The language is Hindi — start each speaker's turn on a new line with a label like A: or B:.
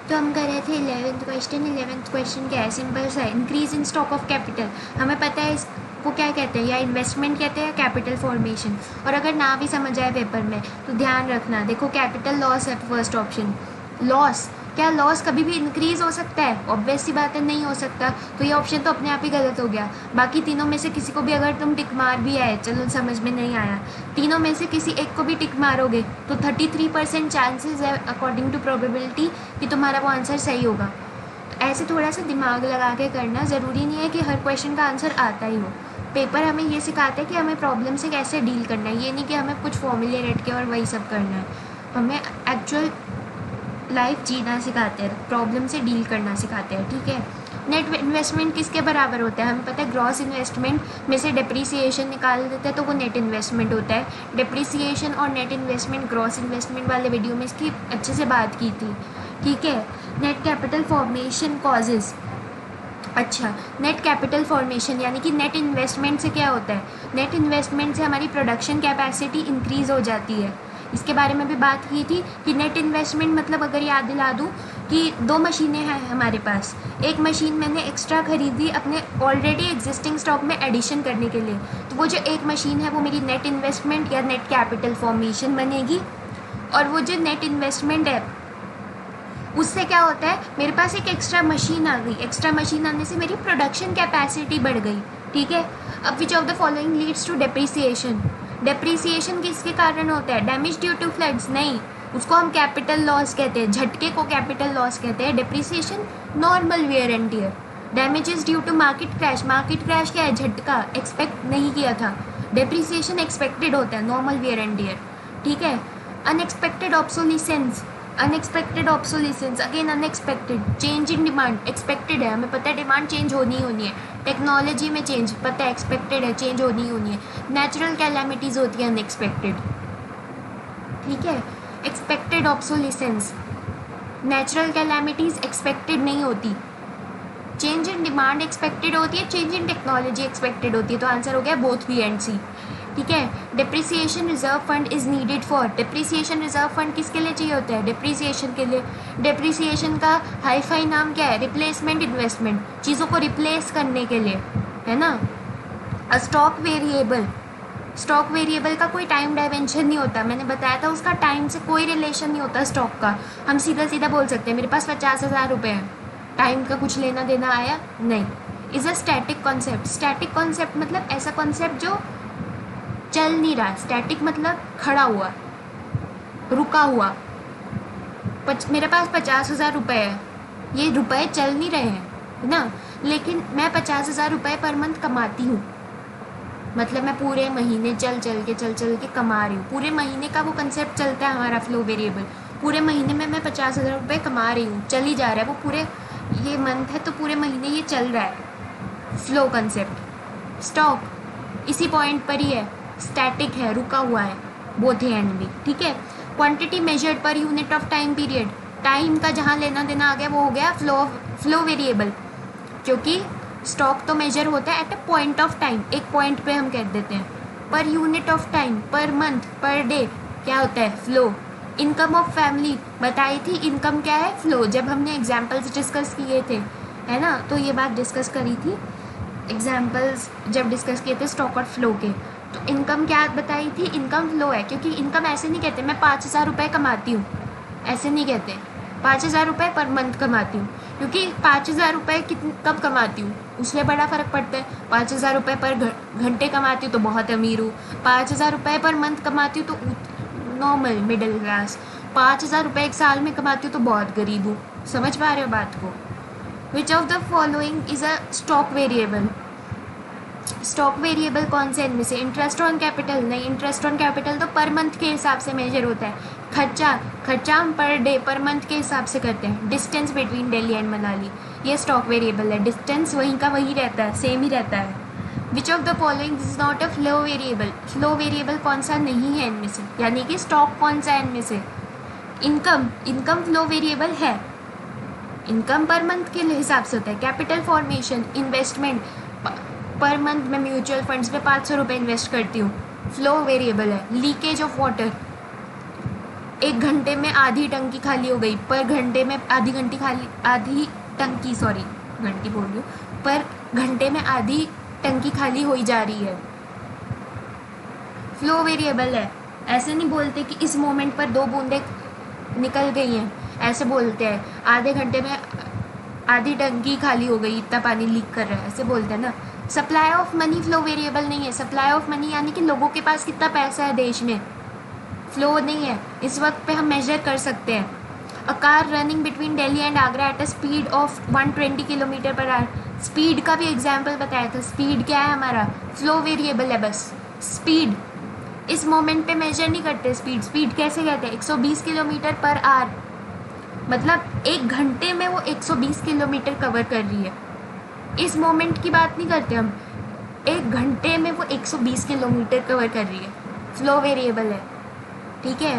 A: तो हम कर रहे थे 11th क्वेश्चन क्या है, सिंपल सा, increase in stock of capital. हमें पता है इसको क्या कहते हैं, या इन्वेस्टमेंट कहते हैं या कैपिटल फॉर्मेशन। और अगर ना भी समझ आए पेपर में तो ध्यान रखना, देखो कैपिटल लॉस है फर्स्ट ऑप्शन। लॉस, क्या लॉस कभी भी इंक्रीज हो सकता है? ऑब्वियस सी बात है, नहीं हो सकता। तो ये ऑप्शन तो अपने आप ही गलत हो गया। बाकी तीनों में से किसी को भी अगर तुम टिक मार भी आए, चलो समझ में नहीं आया, तीनों में से किसी एक को भी टिक मारोगे तो 33% चांसेस है अकॉर्डिंग टू प्रोबेबिलिटी कि तुम्हारा वो आंसर सही होगा। तो ऐसे थोड़ा सा दिमाग लगा के करना, ज़रूरी नहीं है कि हर क्वेश्चन का आंसर आता ही हो। पेपर हमें ये सिखाते हैं कि हमें प्रॉब्लम से कैसे डील करना है, ये नहीं कि हमें कुछ फॉर्मूले रट के और वही सब करना है। हमें एक्चुअल लाइफ जीना सिखाते हैं, प्रॉब्लम से डील करना सिखाते हैं, ठीक है। नेट इन्वेस्टमेंट किसके बराबर होता है? हमें पता है ग्रॉस इन्वेस्टमेंट में से डिप्रिसिएशन निकाल देते हैं तो वो नेट इन्वेस्टमेंट होता है। डिप्रिसिएशन और नेट इन्वेस्टमेंट ग्रॉस इन्वेस्टमेंट वाले वीडियो में इसकी अच्छे से बात की थी, ठीक है। नेट कैपिटल फॉर्मेशन कॉजेज़, अच्छा, नेट कैपिटल फॉर्मेशन यानी कि नेट इन्वेस्टमेंट से क्या होता है? नेट इन्वेस्टमेंट से हमारी प्रोडक्शन कैपेसिटी इंक्रीज़ हो जाती है। इसके बारे में भी बात की थी कि नेट इन्वेस्टमेंट मतलब, अगर याद दिला दूँ कि 2 मशीनें हैं हमारे पास, एक मशीन मैंने एक्स्ट्रा खरीदी अपने ऑलरेडी एग्जिस्टिंग स्टॉक में एडिशन करने के लिए, तो वो जो एक मशीन है वो मेरी नेट इन्वेस्टमेंट या नेट कैपिटल फॉर्मेशन बनेगी। और वो जो नेट इन्वेस्टमेंट है उससे क्या होता है, मेरे पास एक एक्स्ट्रा मशीन आ गई, एक्स्ट्रा मशीन आने से मेरी प्रोडक्शन कैपेसिटी बढ़ गई, ठीक है। अब which of the following leads to depreciation? Depreciation किसके कारण होता है? Damage due to floods? नहीं, उसको हम कैपिटल लॉस कहते हैं, झटके को कैपिटल लॉस कहते हैं। Depreciation normal wear and tear. Damages due to market crash? Market crash क्या है? झटका, एक्सपेक्ट नहीं किया था। डेप्रिसिएशन एक्सपेक्टेड होता है, नॉर्मल वेयर एंड टियर, ठीक है। Unexpected obsolescence, unexpected obsolescence again unexpected. Change in demand, expected है, हमें पता है डिमांड चेंज होनी ही होनी है। टेक्नोलॉजी में चेंज, पता है एक्सपेक्टेड है, चेंज होनी ही होनी है। नेचुरल कैलामिटीज़ होती है अनएक्सपेक्टेड, ठीक है। Expected obsolescence, natural calamities expected नहीं होती। चेंज इन डिमांड एक्सपेक्टेड होती है, चेंज इन टेक्नोलॉजी एक्सपेक्टेड होती है। तो आंसर हो गया बोथ बी एंड सी, ठीक है। Depreciation reserve fund is needed for? Depreciation reserve fund किसके लिए चाहिए होता है? डिप्रिसिएशन के लिए। डिप्रिसिएशन का हाई फाई नाम क्या है? रिप्लेसमेंट इन्वेस्टमेंट, चीज़ों को रिप्लेस करने के लिए, है ना। A stock variable, stock variable का कोई टाइम डायमेंशन नहीं होता, मैंने बताया था उसका टाइम से कोई रिलेशन नहीं होता स्टॉक का। हम सीधा सीधा बोल सकते हैं मेरे पास 50,000 रुपये हैं, टाइम का कुछ लेना देना आया नहीं। Is a static concept? Static concept मतलब ऐसा कॉन्सेप्ट जो चल नहीं रहा। स्टैटिक मतलब खड़ा हुआ, रुका हुआ। मेरे पास 50,000 रुपये है, ये रुपए चल नहीं रहे हैं ना, लेकिन मैं 50,000 रुपये पर मंथ कमाती हूँ, मतलब मैं पूरे महीने चल चल के कमा रही हूँ। पूरे महीने का वो कंसेप्ट चलता है हमारा फ्लो वेरिएबल। पूरे महीने में मैं 50,000 रुपये कमा रही हूँ, चल ही जा रहा है वो पूरे, ये मंथ है तो पूरे महीने ये चल रहा है, फ्लो कंसेप्ट। स्टॉक इसी पॉइंट पर ही है, स्टैटिक है, रुका हुआ है, बोथ एंड भी, ठीक है। Quantity measured per unit of time period, time का जहाँ लेना देना आ गया वो हो गया फ्लो वेरिएबल, क्योंकि स्टॉक तो मेजर होता है at a point of time, एक पॉइंट पे हम कह देते हैं। Per unit of time, per month, per day क्या होता है? फ्लो। इनकम ऑफ फैमिली बताई थी, इनकम क्या है? फ्लो। जब हमने एग्जाम्पल्स डिस्कस किए थे, है ना, तो ये बात डिस्कस करी थी, एग्जाम्पल्स जब डिस्कस किए थे स्टॉक और फ्लो के, तो इनकम क्या बताई थी? इनकम फ्लो है, क्योंकि इनकम ऐसे नहीं कहते मैं 5,000 रुपये कमाती हूँ, ऐसे नहीं कहते 5,000 रुपये पर मंथ कमाती हूँ, क्योंकि 5,000 रुपये कब कमाती हूँ उसमें बड़ा फ़र्क पड़ता है। 5,000 रुपये पर घंटे कमाती हूँ तो बहुत अमीर हूँ, 5,000 रुपये पर मंथ कमाती हूँ तो नॉर्मल मिडिल क्लास, 5,000 रुपये एक साल में कमाती हूँ तो बहुत गरीब हूँ। समझ पा रहे हो बात को? विच of the following is a stock variable? Stock variable कौन से इनमें से? Interest on capital? नहीं, इंटरेस्ट ऑन कैपिटल तो पर मंथ के हिसाब से मेजर होता है। खर्चा हम पर डे, पर मंथ के हिसाब से करते हैं। Distance between Delhi and Manali, ये स्टॉक वेरिएबल है, डिस्टेंस वहीं का वही रहता है, सेम ही रहता है। विच of the following is not a flow variable? Flow variable कौन सा नहीं है इनमें से, यानी कि स्टॉक कौन सा है इनमें से? इनकम फ्लो वेरिएबल है, इनकम पर मंथ के हिसाब से होता है। Capital formation, investment, per month मैं म्यूचुअल फंड्स में 500 रुपये इन्वेस्ट करती हूँ, फ्लो वेरिएबल है। लीकेज ऑफ वाटर, 1 घंटे में आधी टंकी खाली हो गई, पर घंटे में आधी टंकी घंटी बोल रही हूँ, पर घंटे में आधी टंकी खाली हो ही जा रही है। फ्लो वेरिएबल है। ऐसे नहीं बोलते कि इस मोमेंट पर 2 बूंदें निकल गई हैं, ऐसे बोलते हैं आधे घंटे में आधी टंकी खाली हो गई, इतना पानी लीक कर रहा है, ऐसे बोलते हैं ना। Supply of money flow variable नहीं है। सप्लाई ऑफ मनी यानी कि लोगों के पास कितना पैसा है देश में, फ्लो नहीं है। इस वक्त पे हम मेजर कर सकते हैं। A car running between Delhi and Agra at a speed of 120 kilometre per hour. Speed का भी एग्जाम्पल बताया था। स्पीड क्या है हमारा, फ्लो वेरिएबल है बस। स्पीड इस मोमेंट पे मेजर नहीं करते। स्पीड कैसे कहते हैं, 120 किलोमीटर पर आवर, मतलब 1 घंटे में वो 120 किलोमीटर कवर कर रही है। इस मोमेंट की बात नहीं करते हम, 1 घंटे में वो 120 किलोमीटर कवर कर रही है। फ्लो वेरिएबल है, ठीक है।